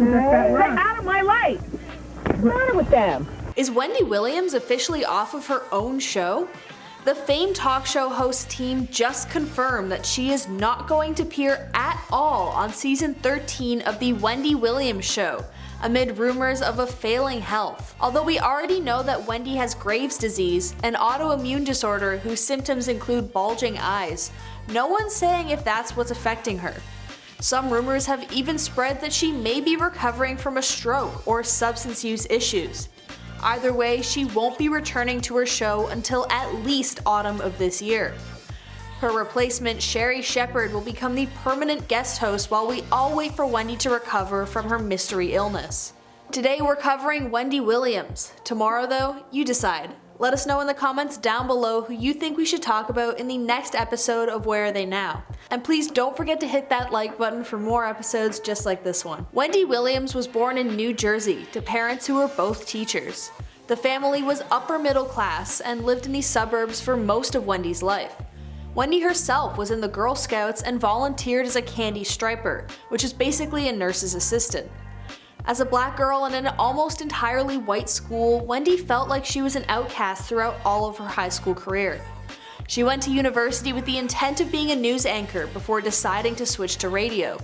with their fat Get rock. out of my life! What's the matter with them? Is Wendy Williams officially off of her own show? The famed talk show host team just confirmed that she is not going to appear at all on season 13 of the Wendy Williams Show, amid rumors of a failing health. Although we already know that Wendy has Graves' disease, an autoimmune disorder whose symptoms include bulging eyes, no one's saying if that's what's affecting her. Some rumors have even spread that she may be recovering from a stroke or substance use issues. Either way, she won't be returning to her show until at least autumn of this year. Her replacement, Sherri Shepherd, will become the permanent guest host while we all wait for Wendy to recover from her mystery illness. Today we're covering Wendy Williams. Tomorrow though, you decide. Let us know in the comments down below who you think we should talk about in the next episode of Where Are They Now? And please don't forget to hit that like button for more episodes just like this one. Wendy Williams was born in New Jersey to parents who were both teachers. The family was upper middle class and lived in the suburbs for most of Wendy's life. Wendy herself was in the Girl Scouts and volunteered as a candy striper, which is basically a nurse's assistant. As a black girl in an almost entirely white school, Wendy felt like she was an outcast throughout all of her high school career. She went to university with the intent of being a news anchor before deciding to switch to radio.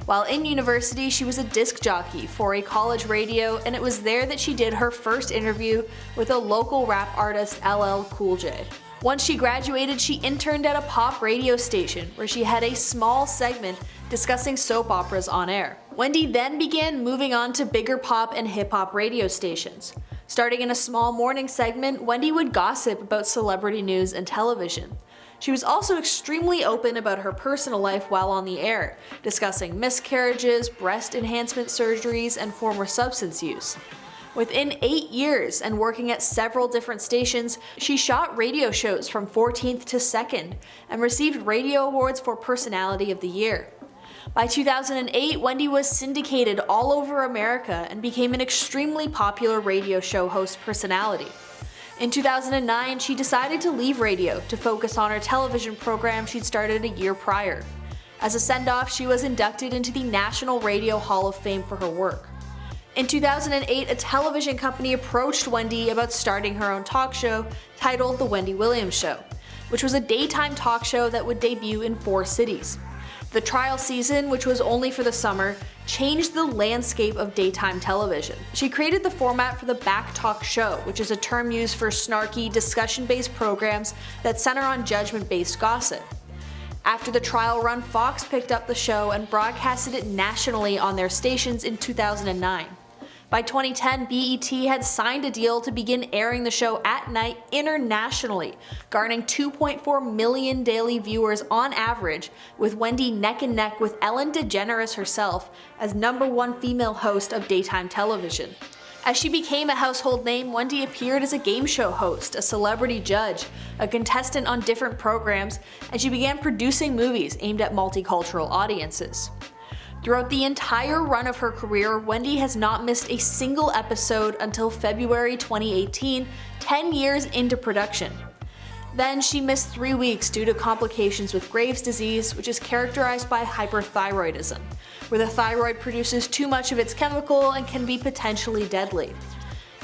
While in university, she was a disc jockey for a college radio, and it was there that she did her first interview with a local rap artist, LL Cool J. Once she graduated, she interned at a pop radio station where she had a small segment discussing soap operas on air. Wendy then began moving on to bigger pop and hip-hop radio stations. Starting in a small morning segment, Wendy would gossip about celebrity news and television. She was also extremely open about her personal life while on the air, discussing miscarriages, breast enhancement surgeries, and former substance use. Within 8 years and working at several different stations, she shot radio shows from 14th to 2nd and received radio awards for Personality of the Year. By 2008, Wendy was syndicated all over America and became an extremely popular radio show host personality. In 2009, she decided to leave radio to focus on her television program she'd started a year prior. As a send-off, she was inducted into the National Radio Hall of Fame for her work. In 2008, a television company approached Wendy about starting her own talk show titled The Wendy Williams Show, which was a daytime talk show that would debut in 4 cities. The trial season, which was only for the summer, changed the landscape of daytime television. She created the format for the Back Talk Show, which is a term used for snarky, discussion-based programs that center on judgment-based gossip. After the trial run, Fox picked up the show and broadcasted it nationally on their stations in 2009. By 2010, BET had signed a deal to begin airing the show at night internationally, garnering 2.4 million daily viewers on average, with Wendy neck and neck with Ellen DeGeneres herself as #1 female host of daytime television. As she became a household name, Wendy appeared as a game show host, a celebrity judge, a contestant on different programs, and she began producing movies aimed at multicultural audiences. Throughout the entire run of her career, Wendy has not missed a single episode until February 2018, 10 years into production. Then she missed 3 weeks due to complications with Graves' disease, which is characterized by hyperthyroidism, where the thyroid produces too much of its chemical and can be potentially deadly.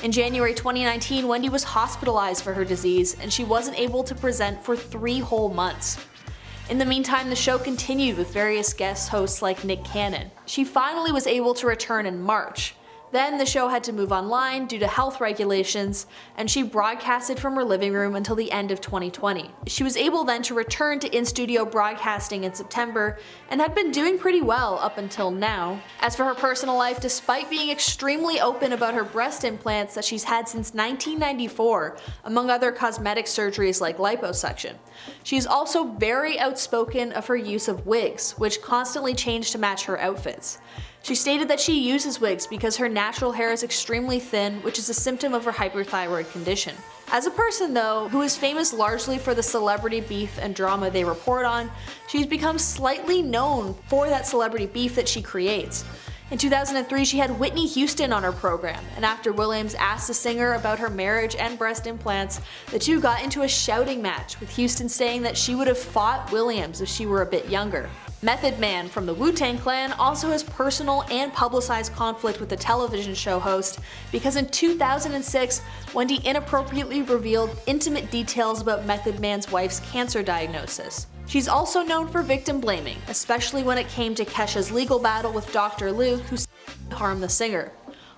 In January 2019, Wendy was hospitalized for her disease, and she wasn't able to present for 3 whole months. In the meantime, the show continued with various guest hosts like Nick Cannon. She finally was able to return in March. Then the show had to move online due to health regulations, and she broadcasted from her living room until the end of 2020. She was able then to return to in-studio broadcasting in September and had been doing pretty well up until now. As for her personal life, despite being extremely open about her breast implants that she's had since 1994, among other cosmetic surgeries like liposuction, she's also very outspoken of her use of wigs, which constantly change to match her outfits. She stated that she uses wigs because her natural hair is extremely thin, which is a symptom of her hyperthyroid condition. As a person though, who is famous largely for the celebrity beef and drama they report on, she's become slightly known for that celebrity beef that she creates. In 2003, she had Whitney Houston on her program, and after Williams asked the singer about her marriage and breast implants, the two got into a shouting match, with Houston saying that she would have fought Williams if she were a bit younger. Method Man from the Wu-Tang Clan also has personal and publicized conflict with the television show host because in 2006, Wendy inappropriately revealed intimate details about Method Man's wife's cancer diagnosis. She's also known for victim blaming, especially when it came to Kesha's legal battle with Dr. Luke, who harmed the singer.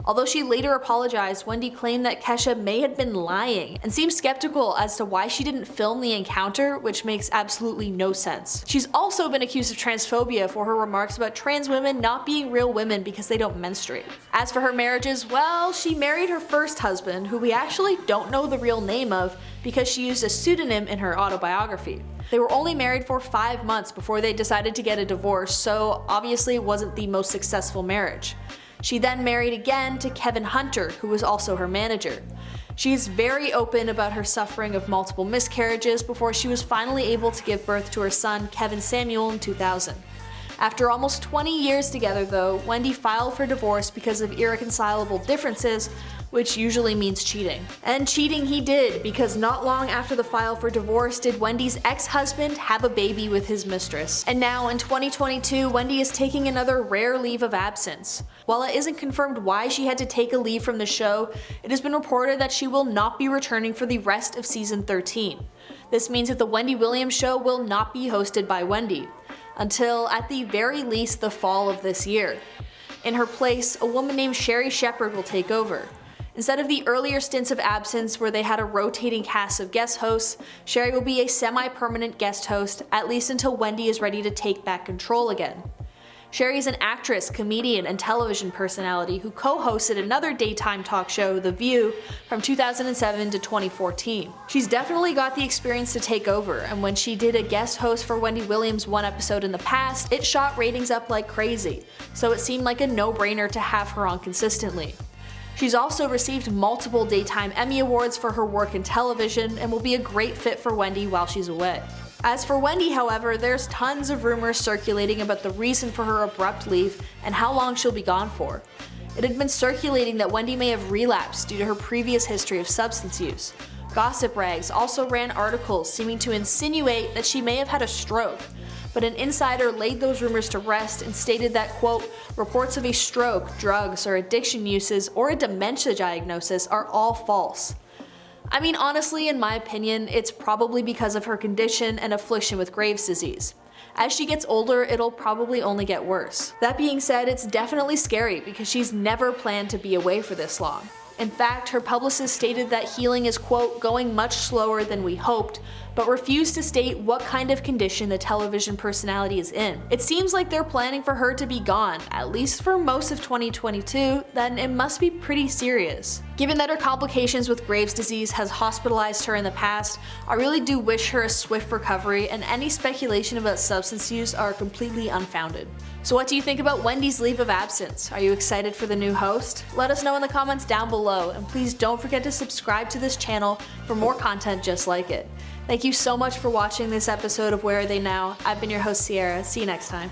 Although she later apologized, Wendy claimed that Kesha may have been lying and seemed skeptical as to why she didn't film the encounter, which makes absolutely no sense. She's also been accused of transphobia for her remarks about trans women not being real women because they don't menstruate. As for her marriages, well, she married her first husband, who we actually don't know the real name of because she used a pseudonym in her autobiography. They were only married for 5 months before they decided to get a divorce, so obviously it wasn't the most successful marriage. She then married again to Kevin Hunter, who was also her manager. She's very open about her suffering of multiple miscarriages before she was finally able to give birth to her son Kevin Samuel in 2000. After almost 20 years together though, Wendy filed for divorce because of irreconcilable differences, which usually means cheating. And cheating he did, because not long after the file for divorce did Wendy's ex-husband have a baby with his mistress. And now in 2022, Wendy is taking another rare leave of absence. While it isn't confirmed why she had to take a leave from the show, it has been reported that she will not be returning for the rest of season 13. This means that the Wendy Williams Show will not be hosted by Wendy until at the very least the fall of this year. In her place, a woman named Sherri Shepherd will take over. Instead of the earlier stints of absence where they had a rotating cast of guest hosts, Sherri will be a semi-permanent guest host, at least until Wendy is ready to take back control again. Sherri is an actress, comedian, and television personality who co-hosted another daytime talk show, The View, from 2007 to 2014. She's definitely got the experience to take over, and when she did a guest host for Wendy Williams one episode in the past, it shot ratings up like crazy, so it seemed like a no-brainer to have her on consistently. She's also received multiple Daytime Emmy Awards for her work in television and will be a great fit for Wendy while she's away. As for Wendy, however, there's tons of rumors circulating about the reason for her abrupt leave and how long she'll be gone for. It had been circulating that Wendy may have relapsed due to her previous history of substance use. Gossip rags also ran articles seeming to insinuate that she may have had a stroke, but an insider laid those rumors to rest and stated that, quote, reports of a stroke, drugs, or addiction uses, or a dementia diagnosis are all false. I mean, honestly, in my opinion, it's probably because of her condition and affliction with Graves' disease. As she gets older, it'll probably only get worse. That being said, it's definitely scary because she's never planned to be away for this long. In fact, her publicist stated that healing is, quote, going much slower than we hoped, but refused to state what kind of condition the television personality is in. It seems like they're planning for her to be gone, at least for most of 2022, then it must be pretty serious. Given that her complications with Graves' disease has hospitalized her in the past, I really do wish her a swift recovery, and any speculation about substance use are completely unfounded. So what do you think about Wendy's leave of absence? Are you excited for the new host? Let us know in the comments down below, and please don't forget to subscribe to this channel for more content just like it. Thank you so much for watching this episode of Where Are They Now? I've been your host Sierra. See you next time.